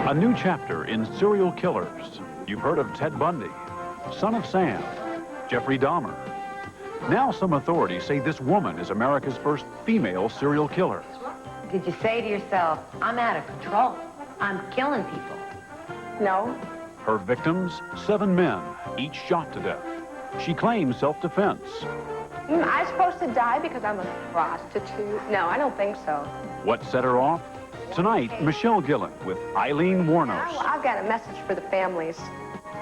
A new chapter in serial killers. You've heard of Ted Bundy, Son of Sam, Jeffrey Dahmer. Now some authorities say this woman is America's first female serial killer. Did you say to yourself, I'm out of control, I'm killing people? No. Her victims, 7 men, each shot to death. She claims self-defense. Am I supposed to die because I'm a prostitute? No, I don't think so. What set her off? Tonight, Michelle Gillen with Eileen Wuornos. I've got a message for the families,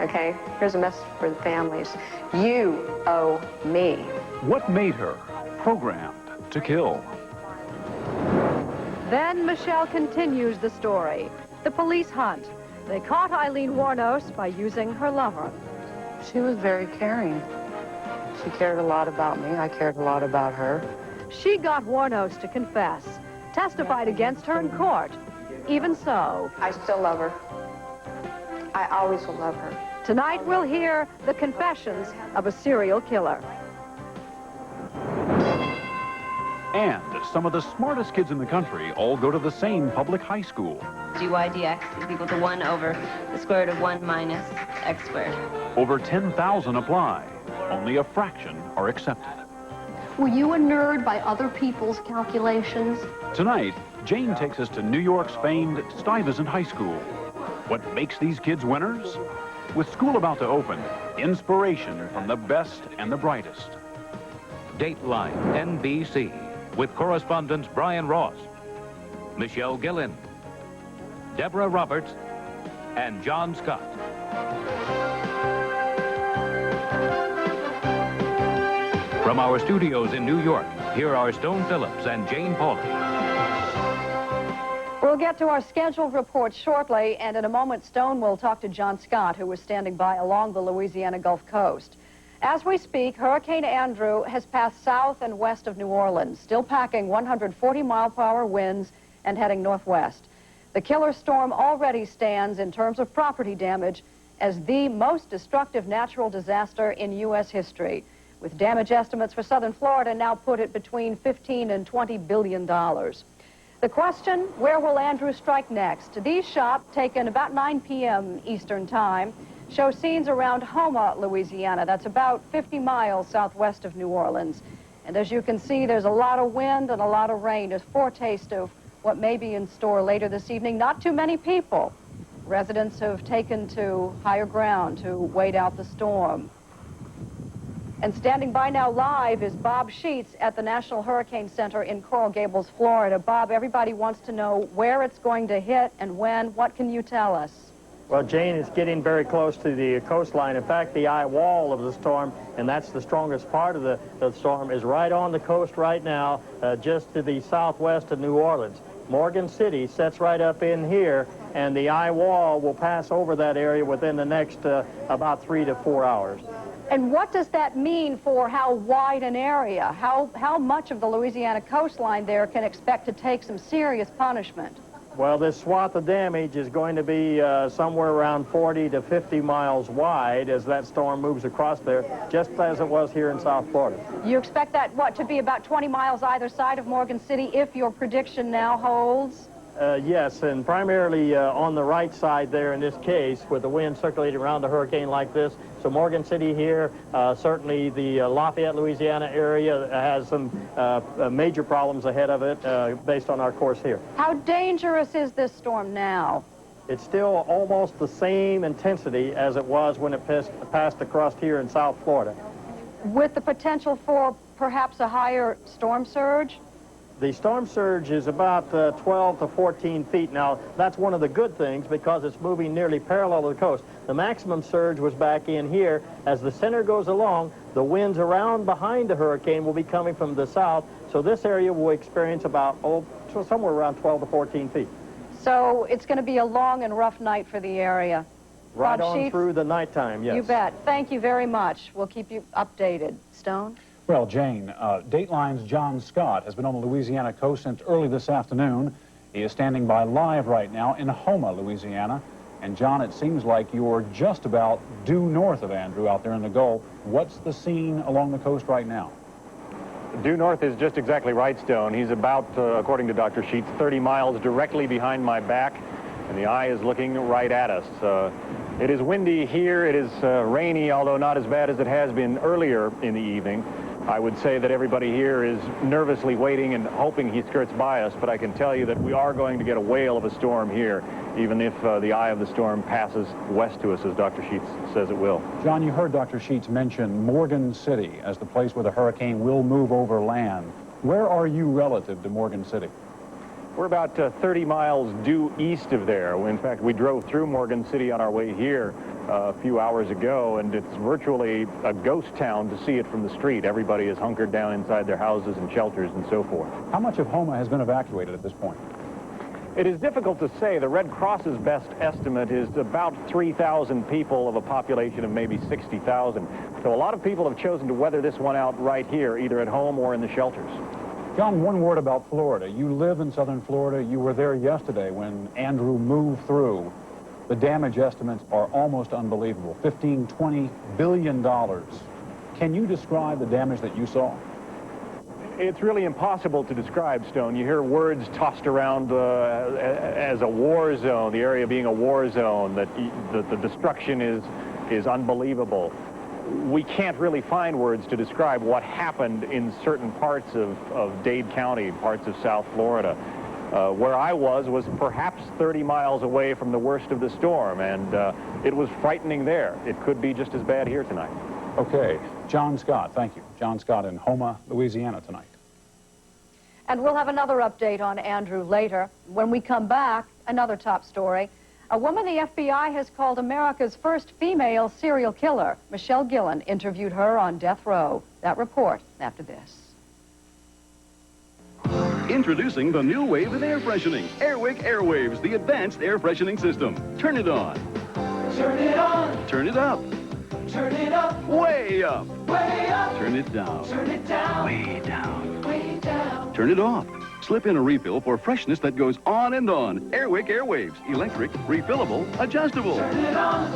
okay? Here's a message for the families. You owe me. What made her programmed to kill? Then Michelle continues the story. The police hunt. They caught Eileen Wuornos by using her lover. She was very caring. She cared a lot about me. I cared a lot about her. She got Wuornos to confess, testified against her in court. Even so, I still love her. I always will love her. tonight we'll hear the confessions of a serial killer. And some of the smartest kids in the country all go to the same public high school. GY/DX is equal to 1 over the square root of 1 minus x squared. Over 10,000 apply. Only a fraction are accepted. Were you a nerd by other people's calculations? Tonight, Jane takes us to New York's famed Stuyvesant High School. What makes these kids winners? With school about to open, inspiration from the best and the brightest. Dateline NBC with correspondents Brian Ross, Michelle Gillen, Deborah Roberts, and John Scott. From our studios in New York, here are Stone Phillips and Jane Pauley. We'll get to our scheduled report shortly, and in a moment, Stone will talk to John Scott, who is standing by along the Louisiana Gulf Coast. As we speak, Hurricane Andrew has passed south and west of New Orleans, still packing 140-mile-per-hour winds and heading northwest. The killer storm already stands in terms of property damage as the most destructive natural disaster in U.S. history, with damage estimates for southern Florida now put it between $15 and $20 billion. The question, where will Andrew strike next? These shots, taken about 9 p.m. Eastern Time, show scenes around Houma, Louisiana. That's about 50 miles southwest of New Orleans. And as you can see, there's a lot of wind and a lot of rain. A foretaste of what may be in store later this evening. Not too many people. Residents have taken to higher ground to wait out the storm. And standing by now live is Bob Sheets at the National Hurricane Center in Coral Gables, Florida. Bob, everybody wants to know where it's going to hit and when. What can you tell us? Well, Jane, is getting very close to the coastline. In fact, the eye wall of the storm, and that's the strongest part of the storm, is right on the coast right now, just to the southwest of New Orleans. Morgan City sets right up in here, and the eye wall will pass over that area within the next about 3 to 4 hours. And what does that mean for how wide an area? How much of the Louisiana coastline there can expect to take some serious punishment? Well, this swath of damage is going to be somewhere around 40 to 50 miles wide as that storm moves across there, just as it was here in South Florida. You expect that, what, to be about 20 miles either side of Morgan City if your prediction now holds? Yes, and primarily on the right side there in this case, with the wind circulating around the hurricane like this. So Morgan City here, certainly the Lafayette, Louisiana area has some major problems ahead of it based on our course here. How dangerous is this storm now? It's still almost the same intensity as it was when it passed across here in South Florida. With the potential for perhaps a higher storm surge? The storm surge is about 12 to 14 feet. Now, that's one of the good things because it's moving nearly parallel to the coast. The maximum surge was back in here. As the center goes along, the winds around behind the hurricane will be coming from the south, so this area will experience about, somewhere around 12 to 14 feet. So it's going to be a long and rough night for the area. Right Bob on Sheets, through the nighttime, yes. You bet. Thank you very much. We'll keep you updated. Stone? Well, Jane, Dateline's John Scott has been on the Louisiana coast since early this afternoon. He is standing by live right now in Houma, Louisiana. And John, it seems like you're just about due north of Andrew out there in the Gulf. What's the scene along the coast right now? Due north is just exactly right, Stone. He's about, according to Dr. Sheets, 30 miles directly behind my back. and the eye is looking right at us. It is windy here. It is rainy, although not as bad as it has been earlier in the evening. I would say that everybody here is nervously waiting and hoping he skirts by us, but I can tell you that we are going to get a whale of a storm here, even if the eye of the storm passes west to us, as Dr. Sheets says it will. John, you heard Dr. Sheets mention Morgan City as the place where the hurricane will move over land. Where are you relative to Morgan City? We're about 30 miles due east of there. In fact, we drove through Morgan City on our way here a few hours ago, and it's virtually a ghost town to see it from the street. Everybody is hunkered down inside their houses and shelters and so forth. How much of Houma has been evacuated at this point? It is difficult to say. The Red Cross's best estimate is about 3,000 people of a population of maybe 60,000. So a lot of people have chosen to weather this one out right here, either at home or in the shelters. John, one word about Florida. You live in southern Florida. You were there yesterday when Andrew moved through. The damage estimates are almost unbelievable. $15, $20 billion. Can you describe the damage that you saw? It's really impossible to describe, Stone. You hear words tossed around as a war zone, the area being a war zone, that the destruction is unbelievable. We can't really find words to describe what happened in certain parts of Dade County, parts of South Florida. Where I was perhaps 30 miles away from the worst of the storm, and it was frightening there. It could be just as bad here tonight. Okay. John Scott, thank you. John Scott in Houma, Louisiana tonight. And we'll have another update on Andrew later. When we come back, another top story. A woman the FBI has called America's first female serial killer. Michelle Gillen interviewed her on death row. That report after this. Introducing the new wave in air freshening. Airwick Airwaves, the advanced air freshening system. Turn it on. Turn it on. Turn it up. Turn it up. Way up. Way up. Turn it down. Turn it down. Way down. Way down. Turn it off. Slip in a refill for freshness that goes on and on. Airwick Airwaves. Electric, refillable, adjustable. Turn it on.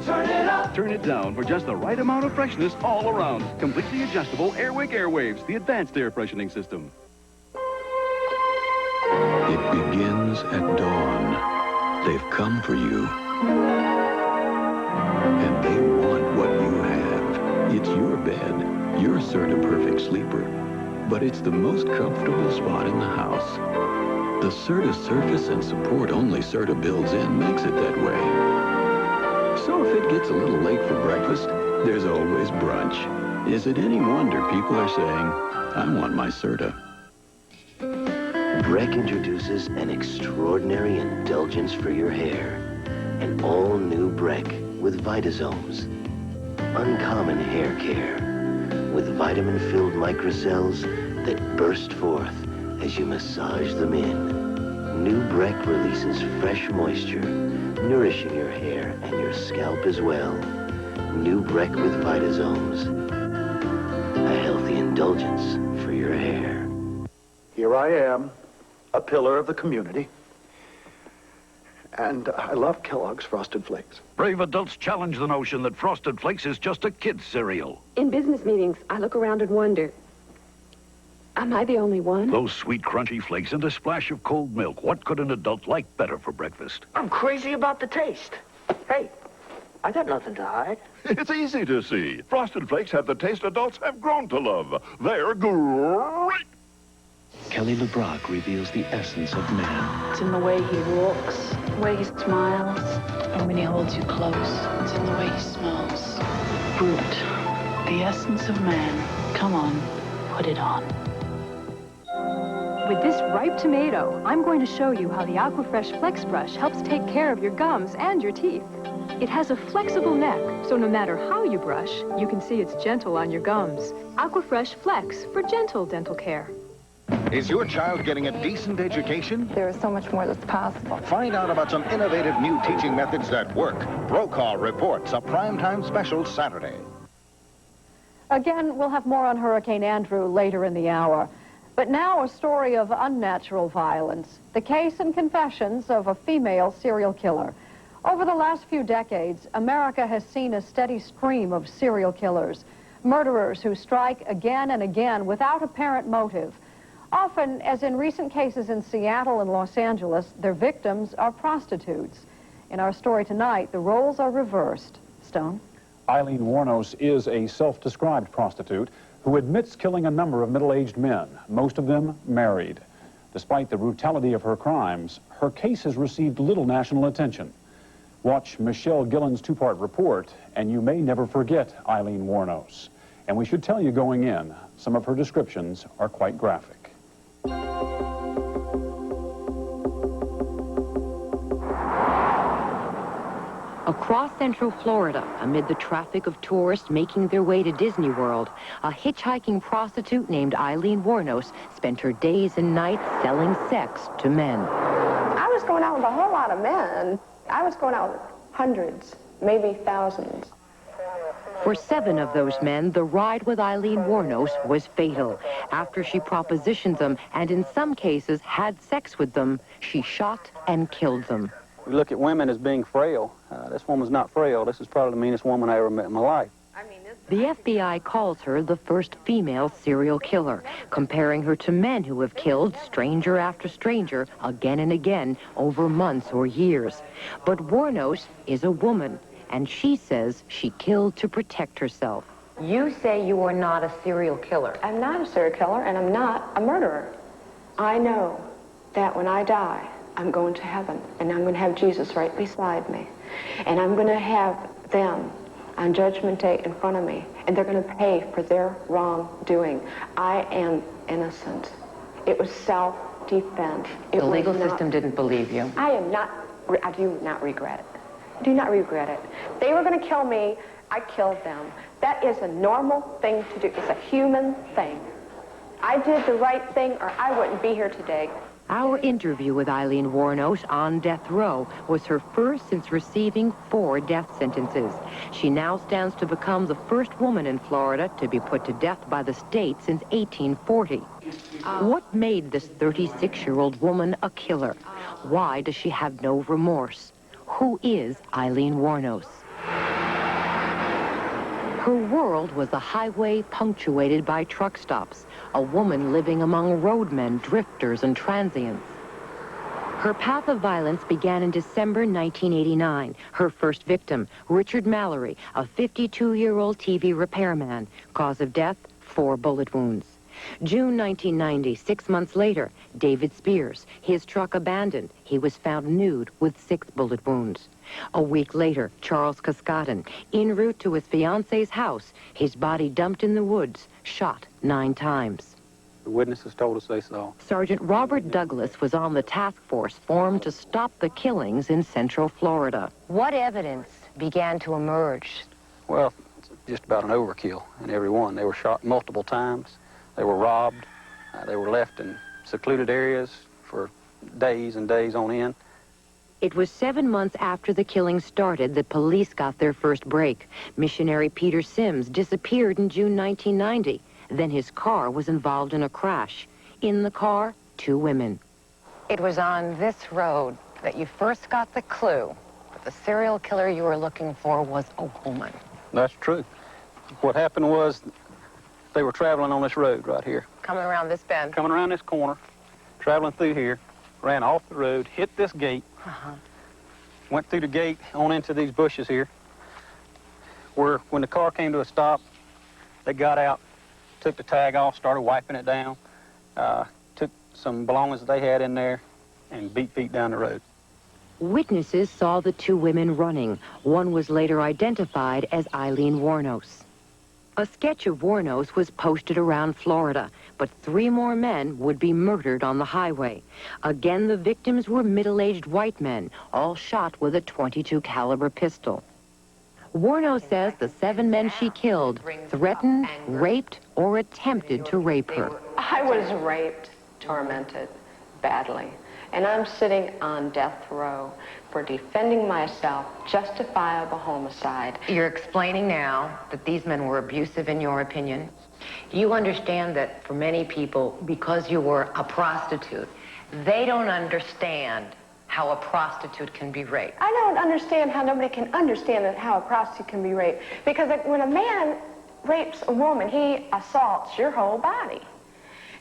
Turn it up. Turn it down for just the right amount of freshness all around. Completely adjustable Airwick Airwaves, the advanced air freshening system. It begins at dawn. They've come for you. And they want what you have. It's your bed, your Serta Perfect Sleeper. But it's the most comfortable spot in the house. The Serta surface and support only Serta builds in makes it that way. So if it gets a little late for breakfast, there's always brunch. Is it any wonder people are saying, I want my Serta? Breck introduces an extraordinary indulgence for your hair. An all-new Breck with Vitazomes. Uncommon hair care with vitamin-filled microcells that burst forth as you massage them in. New Breck releases fresh moisture, nourishing your hair and your scalp as well. New Breck with Vitazomes. A healthy indulgence for your hair. Here I am, a pillar of the community. And I love Kellogg's Frosted Flakes. Brave adults challenge the notion that Frosted Flakes is just a kid's cereal. In business meetings, I look around and wonder, am I the only one? Those sweet, crunchy flakes and a splash of cold milk. What could an adult like better for breakfast? I'm crazy about the taste. Hey, I got nothing to hide. It's easy to see. Frosted Flakes have the taste adults have grown to love. They're great. Kelly LeBrock reveals the essence of man. It's in the way he walks, the way he smiles, and when he holds you close. It's in the way he smells. Brute, the essence of man. Come on, put it on. With this ripe tomato, I'm going to show you how the Aquafresh Flex Brush helps take care of your gums and your teeth. It has a flexible neck, so no matter how you brush, you can see it's gentle on your gums. Aquafresh Flex for gentle dental care. Is your child getting a decent education? There is so much more that's possible. Find out about some innovative new teaching methods that work. Roll Call reports a primetime special Saturday. Again, we'll have more on Hurricane Andrew later in the hour. But now a story of unnatural violence. The case and confessions of a female serial killer. Over the last few decades, America has seen a steady stream of serial killers. Murderers who strike again and again without apparent motive. Often, as in recent cases in Seattle and Los Angeles, their victims are prostitutes. In our story tonight, the roles are reversed. Stone? Eileen Wuornos is a self-described prostitute who admits killing a number of middle-aged men, most of them married. Despite the brutality of her crimes, her case has received little national attention. Watch Michelle Gillen's two-part report, and you may never forget Eileen Wuornos. And we should tell you going in, some of her descriptions are quite graphic. Across Central Florida, amid the traffic of tourists making their way to Disney World, a hitchhiking prostitute named Eileen Wuornos spent her days and nights selling sex to men. I was going out with a whole lot of men. I was going out with hundreds, maybe thousands. For 7 of those men, the ride with Eileen Wuornos was fatal. After she propositioned them and in some cases had sex with them, she shot and killed them. We look at women as being frail. This woman's not frail. This is probably the meanest woman I ever met in my life. The FBI calls her the first female serial killer, comparing her to men who have killed stranger after stranger again and again over months or years. But Wuornos is a woman, and she says she killed to protect herself. You say you are not a serial killer. I'm not a serial killer, and I'm not a murderer. I know that when I die, I'm going to heaven, and I'm going to have Jesus right beside me. And I'm going to have them on Judgment Day in front of me, and they're going to pay for their wrongdoing. I am innocent. It was self-defense. The legal system didn't believe you. I do not regret it. Do not regret it. They were going to kill me. I killed them. That is a normal thing to do. It's a human thing. I did the right thing, or I wouldn't be here today. Our interview with Eileen Wuornos on death row was her first since receiving 4 death sentences. She now stands to become the first woman in Florida to be put to death by the state since 1840. What made this 36-year-old woman a killer? Why does she have no remorse? Who is Eileen Wuornos? Her world was a highway punctuated by truck stops, a woman living among roadmen, drifters, and transients. Her path of violence began in December 1989. Her first victim, Richard Mallory, a 52-year-old TV repairman. Cause of death, 4 bullet wounds. June 1990, 6 months later, David Spears, his truck abandoned. He was found nude with 6 bullet wounds. A week later, Charles Cascadon, en route to his fiance's house, his body dumped in the woods, shot 9 times. The witnesses told us they saw. Sergeant Robert Douglas was on the task force formed to stop the killings in Central Florida. What evidence began to emerge? Well, it's just about an overkill in every one. They were shot multiple times. They were robbed. They were left in secluded areas for days and days on end. It was 7 months after the killing started that police got their first break. Missionary Peter Sims disappeared in June 1990. Then his car was involved in a crash. In the car, 2 women. It was on this road that you first got the clue that the serial killer you were looking for was a woman. That's true. What happened was they were traveling on this road right here. Coming around this bend. Coming around this corner, traveling through here, ran off the road, hit this gate, went through the gate on into these bushes here, where when the car came to a stop, they got out, took the tag off, started wiping it down, took some belongings that they had in there, and beat feet down the road. Witnesses saw the 2 women running. One was later identified as Eileen Wuornos. A sketch of Wuornos was posted around Florida, but 3 more men would be murdered on the highway. Again, the victims were middle-aged white men, all shot with a .22 caliber pistol. Wuornos says the 7 men she killed threatened, raped, or attempted to rape her. I was raped, tormented, badly. And I'm sitting on death row for defending myself, justifiable homicide. You're explaining now that these men were abusive in your opinion. You understand that for many people, because you were a prostitute, they don't understand how a prostitute can be raped. I don't understand how nobody can understand how a prostitute can be raped. Because when a man rapes a woman, he assaults your whole body.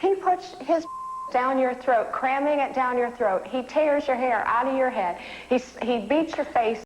He puts his down your throat, cramming it down your throat. He tears your hair out of your head. He beats your face